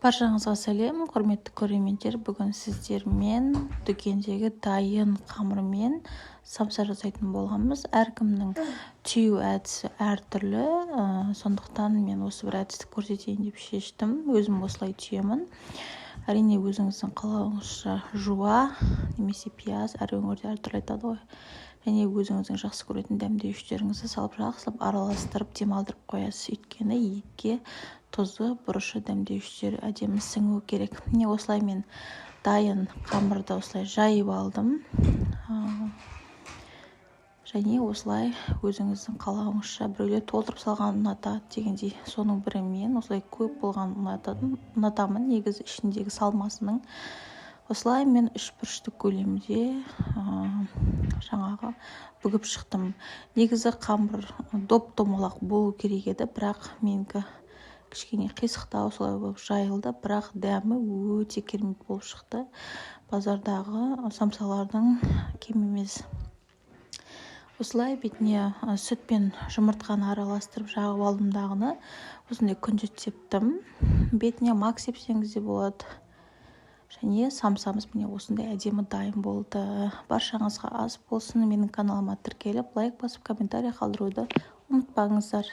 Баршаңызға сәлем, құрметті көрермендер. Бүгін сіздермен дүкендегі дайын қамырмен самса жасайтын болғанбыз. Әркімнің түйу әдісі әртүрлі, сондықтан мен осы бір әдісті көрсетейін деп шештім. Өзім осылай түйемін. Әрине өзіңіздің қалауыңызша жуа немесе пияз, әр өңірде әртүрлі айтады ғой. Және өзіңіздің жақсы көретін дәмдеуіштеріңізді салып жақсылап араластырып демалдырып қоясыз. Өйткені етке тұзы, бұрышы, дәмдеуіштер әдемі сіңуі керек. Міне осылай мен дайын қамырды осылай жайып алдым. Және осылай өзіңіздің қалауыңызша біреулер толтырып салған ұнатады дегендей, соның бірі мен осылай көп болған ұнатамын, негізі ішіндегі салмасының. Осылай мен 3 бұрышты көлемде жаңағы бүгіп шықтым. Негізі қамыр доп-домалақ болу керек еді, бірақ менікі кішкене қисықтау солай болып жайылды, бірақ дәмі өте керемет болып шықты. Базардағы самсалардың кем емес. Осылай бетіне сүт пен жұмыртқаны араластырып жағып алдым дағыны. Осындай күнжіт септім. Бетіне мак сепсеңіз де болады. Және самсамыз міне осындай әдемі дайын болды. Баршаңызға ас болсын. Менің каналыма тіркеліп, лайк басып, комментарий қалдыруды ұмытпаңыздар.